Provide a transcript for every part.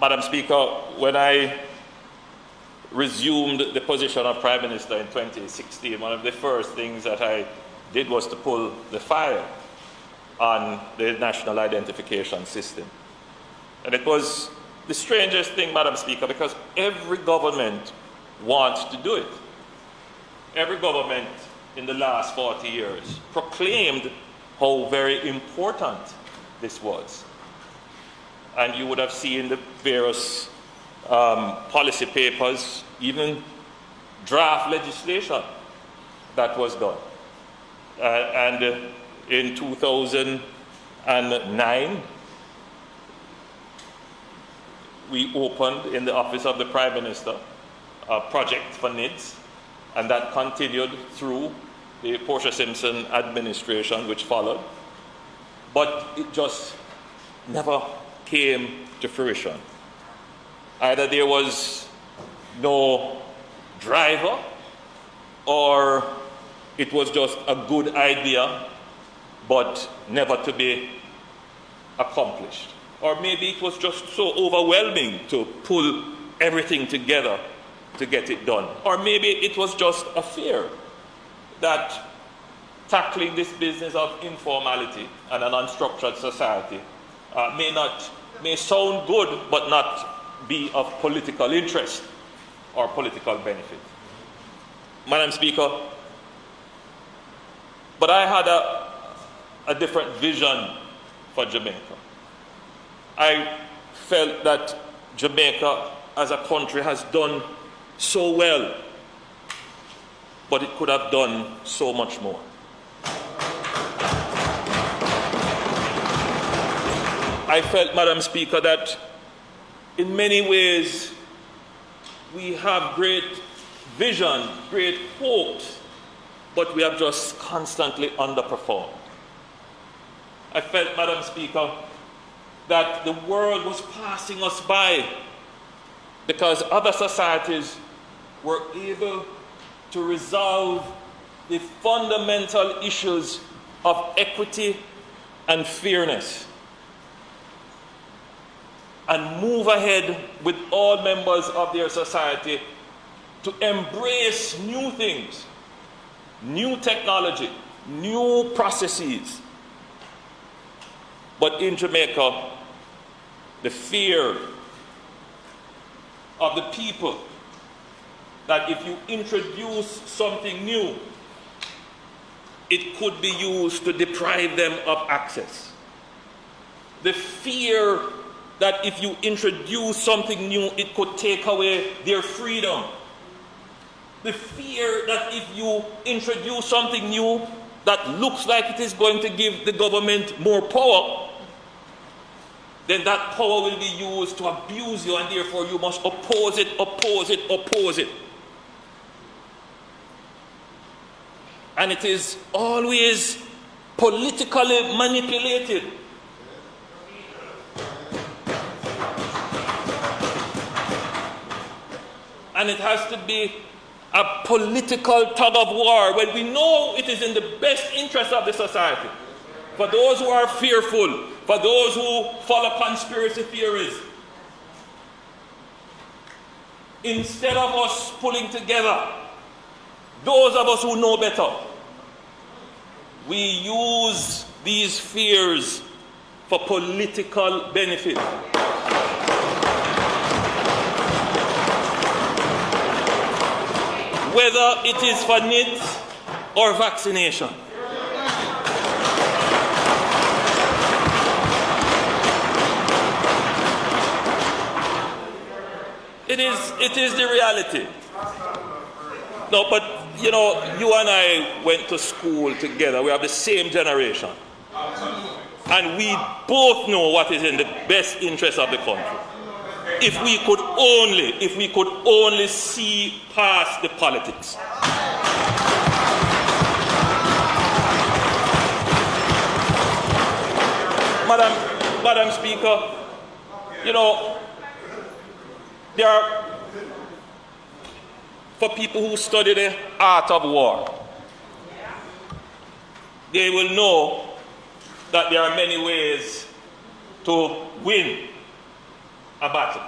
Madam Speaker, when I resumed the position of Prime Minister in 2016, one of the first things that I did was to pull the file on the National Identification System. And it was the strangest thing, Madam Speaker, because every government wants to do it. Every government in the last 40 years proclaimed how very important this was. And you would have seen the various policy papers, even draft legislation that was done. And in 2009, we opened in the office of the Prime Minister a project for NIDS, and that continued through the Portia Simpson administration, which followed. But it just never came to fruition. Either there was no driver, or it was just a good idea, but never to be accomplished. Or maybe it was just so overwhelming to pull everything together to get it done. Or maybe it was just a fear that tackling this business of informality and an unstructured society may sound good, but not be of political interest or political benefit. Madam Speaker, but I had a different vision for Jamaica. I felt that Jamaica as a country has done so well, but it could have done so much more. I felt, Madam Speaker, that in many ways we have great vision, great hopes, but we have just constantly underperformed. I felt, Madam Speaker, that the world was passing us by because other societies were able to resolve the fundamental issues of equity and fairness and move ahead with all members of their society to embrace new things, new technology, new processes. But in Jamaica, the fear of the people that if you introduce something new, it could be used to deprive them of access. The fear that if you introduce something new, it could take away their freedom. The fear that if you introduce something new that looks like it is going to give the government more power, then that power will be used to abuse you, and therefore you must oppose it, oppose it, oppose it. And it is always politically manipulated. And it has to be a political tug of war when we know it is in the best interest of the society. For those who are fearful, for those who follow conspiracy theories, instead of us pulling together, those of us who know better, we use these fears for political benefit. Whether it is for NIDS or vaccination. It is the reality. No, but you know, you and I went to school together. We have the same generation. And we both know what is in the best interest of the country. If we could only see past the politics. Madam Speaker, you know, there are, for people who study the art of war, they will know that there are many ways to win a battle.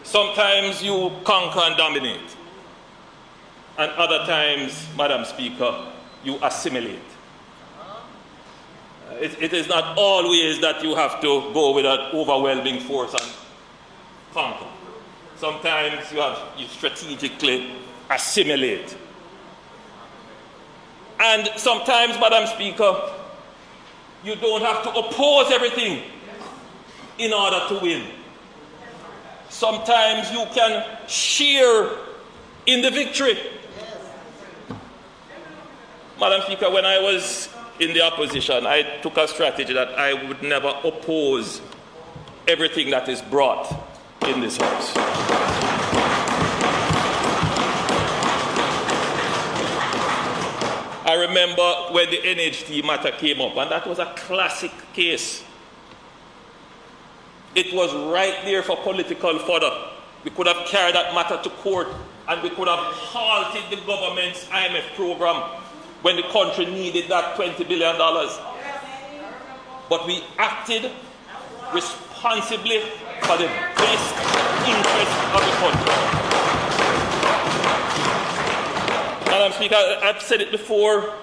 Sometimes you conquer and dominate. And other times, Madam Speaker, you assimilate. It is not always that you have to go with an overwhelming force and conquer. Sometimes you strategically assimilate. And sometimes, Madam Speaker, you don't have to oppose everything in order to win. Sometimes you can share in the victory. Madam Speaker, when I was in the opposition, I took a strategy that I would never oppose everything that is brought in this House. I remember when the NHT matter came up, and that was a classic case. It was right there for political fodder. We could have carried that matter to court, and we could have halted the government's IMF program when the country needed that $20 billion. But we acted responsibly for the best interest of the country. Madam Speaker, I've said it before,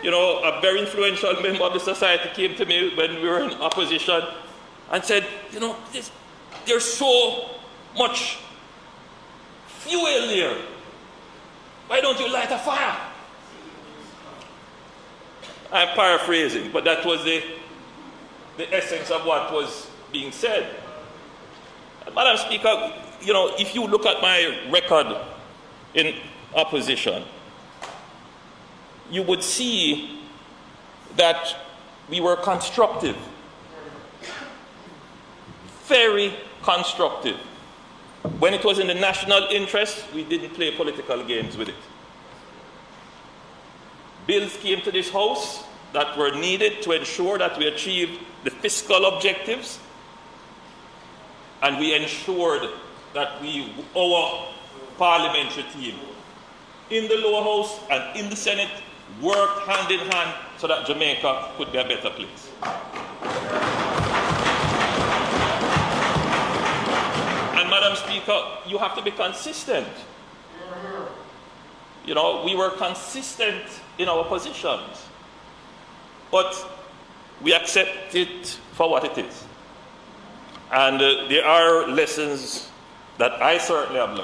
a very influential member of the society came to me when we were in opposition and said, there's so much fuel there. Why don't you light a fire? I'm paraphrasing, but that was the essence of what was being said. Madam Speaker, if you look at my record in opposition, you would see that we were constructive, very constructive. When it was in the national interest, we didn't play political games with it. Bills came to this House that were needed to ensure that we achieved the fiscal objectives, and we ensured that our parliamentary team in the lower house and in the Senate worked hand in hand so that Jamaica could be a better place. And Madam Speaker, you have to be consistent. We were consistent in our positions, but we accept it for what it is. And there are lessons that I certainly have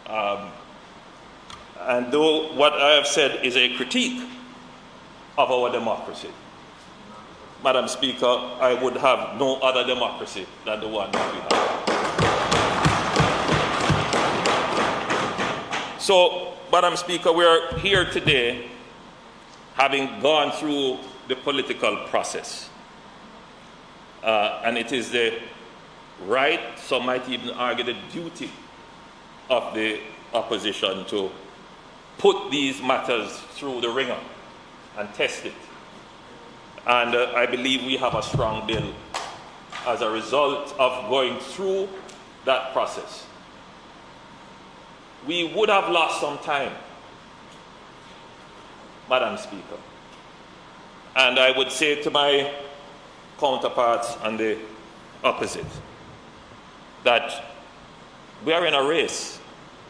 learned. And though what I have said is a critique of our democracy, Madam Speaker, I would have no other democracy than the one that we have. So, Madam Speaker, we are here today having gone through the political process. And it is the right, some might even argue the duty of the opposition to put these matters through the ringer and test it. And I believe we have a strong bill as a result of going through that process. We would have lost some time, Madam Speaker. And I would say to my counterparts on the opposite that we are in a race.